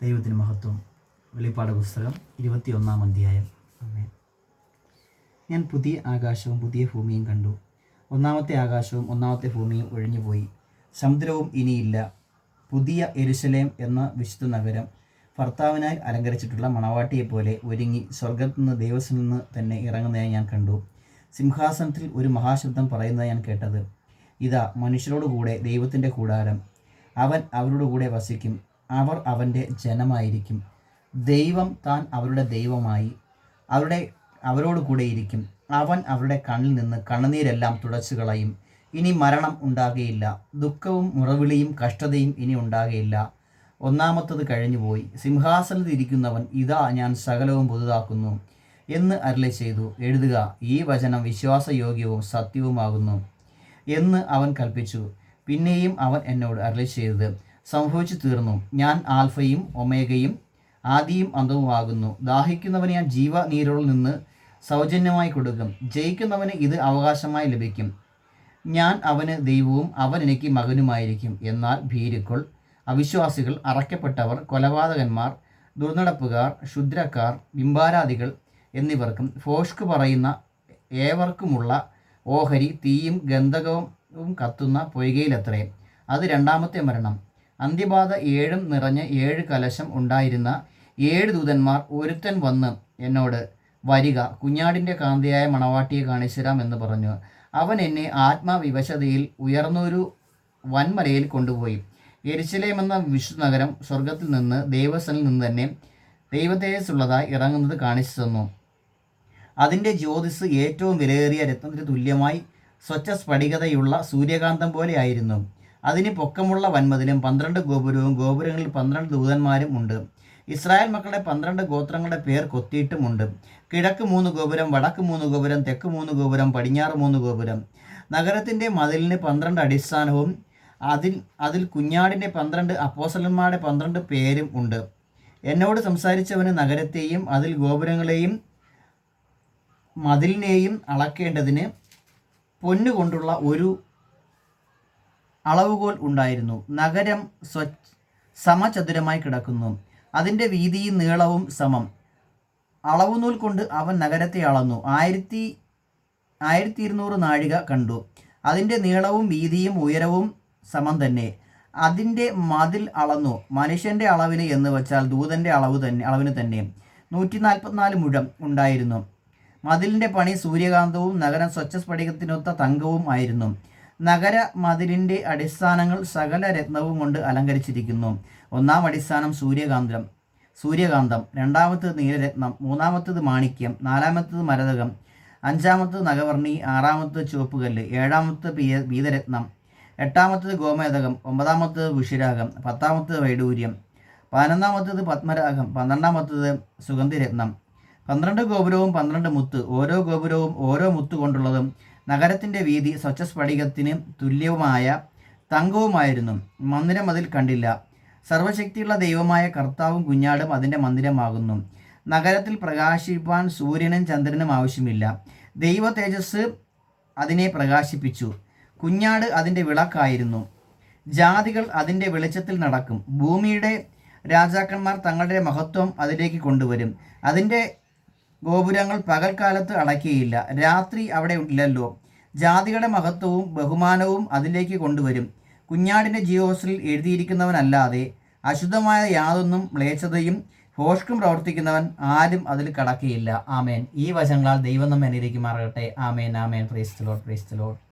ദൈവത്തിന് മഹത്വം. വെളിപ്പാട് പുസ്തകം 21-ാം അധ്യായം. ആമേൻ. ഞാൻ പുതിയ ആകാശവും പുതിയ ഭൂമിയും കണ്ടു. ഒന്നാമത്തെ ആകാശവും ഒന്നാമത്തെ ഭൂമിയും ഒഴിഞ്ഞുപോയി, സമുദ്രവും ഇനിയില്ല. പുതിയ യെരുശലേം എന്ന വിശുദ്ധ നഗരം ഭർത്താവിനായി അലങ്കരിച്ചിട്ടുള്ള മണവാട്ടിയെപ്പോലെ ഒരുങ്ങി സ്വർഗ്ഗത്തിൽ നിന്ന് ദൈവത്തിൽ നിന്ന് തന്നെ ഇറങ്ങുന്നതായി ഞാൻ കണ്ടു. സിംഹാസനത്തിൽ ഒരു മഹാശബ്ദം പറയുന്നത് ഞാൻ കേട്ടത്: ഇതാ, മനുഷ്യരോടുകൂടെ ദൈവത്തിൻ്റെ കൂടാരം. അവൻ അവരോടുകൂടെ വസിക്കും. അവർ അവൻ്റെ ജനമായിരിക്കും. ദൈവം താൻ അവരുടെ ദൈവമായി അവരോട് കൂടെ ഇരിക്കും. അവൻ അവരുടെ കണ്ണിൽ നിന്ന് കണ്ണുനീരെല്ലാം തുടച്ചു കളയും. ഇനി മരണം ഉണ്ടാകുകയില്ല. ദുഃഖവും മുറവിളിയും കഷ്ടതയും ഇനി ഉണ്ടാകുകയില്ല. ഒന്നാമത്തത് കഴിഞ്ഞുപോയി. സിംഹാസനത്തിൽ ഇരിക്കുന്നവൻ, ഇതാ, ഞാൻ സകലവും പുതുതാക്കുന്നു എന്ന് അരുളി ചെയ്തു. എഴുതുക, ഈ വചനം വിശ്വാസയോഗ്യവും സത്യവുമാകുന്നു എന്ന് അവൻ കൽപ്പിച്ചു. പിന്നെയും അവൻ എന്നോട് അരുളി ചെയ്തത്: സംഭവിച്ചു തീർന്നു. ഞാൻ ആൽഫയും ഒമേഗയും ആദിയും അന്തവുമാകുന്നു. ദാഹിക്കുന്നവന് ഞാൻ ജീവനീരുകളിൽ നിന്ന് സൗജന്യമായി കൊടുക്കും. ജയിക്കുന്നവന് ഇത് അവകാശമായി ലഭിക്കും. ഞാൻ അവന് ദൈവവും അവൻ എനിക്ക് മകനുമായിരിക്കും. എന്നാൽ ഭീരുക്കൾ, അവിശ്വാസികൾ, അറയ്ക്കപ്പെട്ടവർ, കൊലപാതകന്മാർ, ദുർനടപ്പുകാർ, ക്ഷുദ്രക്കാർ, ബിംബാരാധികൾ എന്നിവർക്കും ഭോഷ്ക് പറയുന്ന ഏവർക്കുമുള്ള ഓഹരി തീയും ഗന്ധകവും കത്തുന്ന പൊയ്കയിലത്രേ. അത് രണ്ടാമത്തെ മരണം. അന്ത്യബാധ 7 നിറഞ്ഞ 7 കലശം ഉണ്ടായിരുന്ന 7 ദൂതന്മാർ ഒരുത്തൻ വന്ന് എന്നോട്, വരിക, കുഞ്ഞാടിൻ്റെ കാന്തയായ മണവാട്ടിയെ കാണിച്ചുതരാം എന്ന് പറഞ്ഞു. അവൻ എന്നെ ആത്മാവിവശതയിൽ ഉയർന്നൊരു വൻമലയിൽ കൊണ്ടുപോയി. യെരുശലേം എന്ന വിശുദ്ധ നഗരം സ്വർഗത്തിൽ നിന്ന് ദൈവസ്ഥനിൽ നിന്ന് തന്നെ ദൈവതേജസ്സുള്ളതായി ഇറങ്ങുന്നത് കാണിച്ചു തന്നു. അതിൻ്റെ ജ്യോതിസ് ഏറ്റവും വിലയേറിയ രത്നത്തിന് തുല്യമായി സ്വച്ഛ സ്ഫടികതയുള്ള സൂര്യകാന്തം പോലെ ആയിരുന്നു. അതിന് പൊക്കമുള്ള വൻമതിലും 12 ഗോപുരവും ഗോപുരങ്ങളിൽ 12 ദൂതന്മാരും ഉണ്ട്. ഇസ്രായേൽ മക്കളുടെ 12 ഗോത്രങ്ങളുടെ പേർ കൊത്തിയിട്ടുമുണ്ട്. കിഴക്ക് 3 ഗോപുരം, വടക്ക് 3 ഗോപുരം, തെക്ക് 3 ഗോപുരം, പടിഞ്ഞാറ് 3 ഗോപുരം. നഗരത്തിൻ്റെ മതിലിന് 12 അടിസ്ഥാനവും അതിൽ കുഞ്ഞാടിൻ്റെ 12 അപ്പോസ്തലന്മാരുടെ 12 പേരും ഉണ്ട്. എന്നോട് സംസാരിച്ചവന് നഗരത്തെയും അതിൽ ഗോപുരങ്ങളെയും മതിലിനെയും അളക്കേണ്ടതിന് പൊന്നുകൊണ്ടുള്ള ഒരു അളവുകോൽ ഉണ്ടായിരുന്നു. നഗരം സമചതുരമായി കിടക്കുന്നു. അതിൻ്റെ വീതിയും നീളവും സമം. അളവുനൂൽ കൊണ്ട് അവൻ നഗരത്തെ അളന്നു. 1200 നാഴിക കണ്ടു. അതിൻ്റെ നീളവും വീതിയും ഉയരവും സമം തന്നെ. അതിൻ്റെ മതിൽ അളന്നു. മനുഷ്യൻ്റെ അളവിന് എന്ന് വച്ചാൽ ദൂതൻ്റെ അളവിന് തന്നെ 144 മുഴം ഉണ്ടായിരുന്നു. മതിലിൻ്റെ പണി സൂര്യകാന്തവും നഗരം സ്വച്ഛസ്ഫടികത്തിനൊത്ത തങ്കവും ആയിരുന്നു. നഗര മതിലിൻ്റെ അടിസ്ഥാനങ്ങൾ സകല രത്നവും കൊണ്ട് അലങ്കരിച്ചിരിക്കുന്നു. ഒന്നാം അടിസ്ഥാനം സൂര്യകാന്തം, രണ്ടാമത്തേത് നീലരത്നം, മൂന്നാമത്തേത് മാണിക്യം, നാലാമത്തേത് മരതകം, അഞ്ചാമത്തേത് നഗവർണി, ആറാമത്തേത് ചുവപ്പുകല്ല്, ഏഴാമത്തേത് പീതരത്നം, എട്ടാമത്തേത് ഗോമേതകം, ഒമ്പതാമത്തേത് പുഷ്യരാഗം, പത്താമത്തേത് വൈഡൂര്യം, 11-ാമത്തേത് പത്മരാഗം, 12-ാമത്തേത് സുഗന്ധിരത്നം. 12 ഗോപുരവും 12 മുത്ത്, ഓരോ ഗോപുരവും ഓരോ മുത്ത് കൊണ്ടുള്ളതും. നഗരത്തിൻ്റെ വീതി സ്വച്ഛസ്ഫടികത്തിന് തുല്യവുമായ തങ്കവുമായിരുന്നു. മന്ദിരം അതിൽ കണ്ടില്ല. സർവശക്തിയുള്ള ദൈവമായ കർത്താവും കുഞ്ഞാടും അതിൻ്റെ മന്ദിരമാകുന്നു. നഗരത്തിൽ പ്രകാശിപ്പാൻ സൂര്യനും ചന്ദ്രനും ആവശ്യമില്ല. ദൈവ തേജസ് അതിനെ പ്രകാശിപ്പിച്ചു. കുഞ്ഞാട് അതിൻ്റെ വിളക്കായിരുന്നു. ജാതികൾ അതിൻ്റെ വെളിച്ചത്തിൽ നടക്കും. ഭൂമിയുടെ രാജാക്കന്മാർ തങ്ങളുടെ മഹത്വം അതിലേക്ക് കൊണ്ടുവരും. അതിൻ്റെ ഗോപുരങ്ങൾ പകൽക്കാലത്ത് അടയ്ക്കുകയില്ല. രാത്രി അവിടെ ഇല്ലല്ലോ. ജാതികളുടെ മഹത്വവും ബഹുമാനവും അതിലേക്ക് കൊണ്ടുവരും. കുഞ്ഞാടിൻ്റെ ജീവോത്സവത്തിൽ എഴുതിയിരിക്കുന്നവനല്ലാതെ അശുദ്ധമായ യാതൊന്നും മ്ലേച്ഛതയും ഭോഷ്കും പ്രവർത്തിക്കുന്നവൻ ആരും അതിൽ കടക്കുകയില്ല. ആമേൻ. ഈ വചനങ്ങളാൽ ദൈവം നമ്മെ അനുഗ്രഹിക്കുമാറാകട്ടെ. Amen, amen. Praise the Lord, praise the Lord.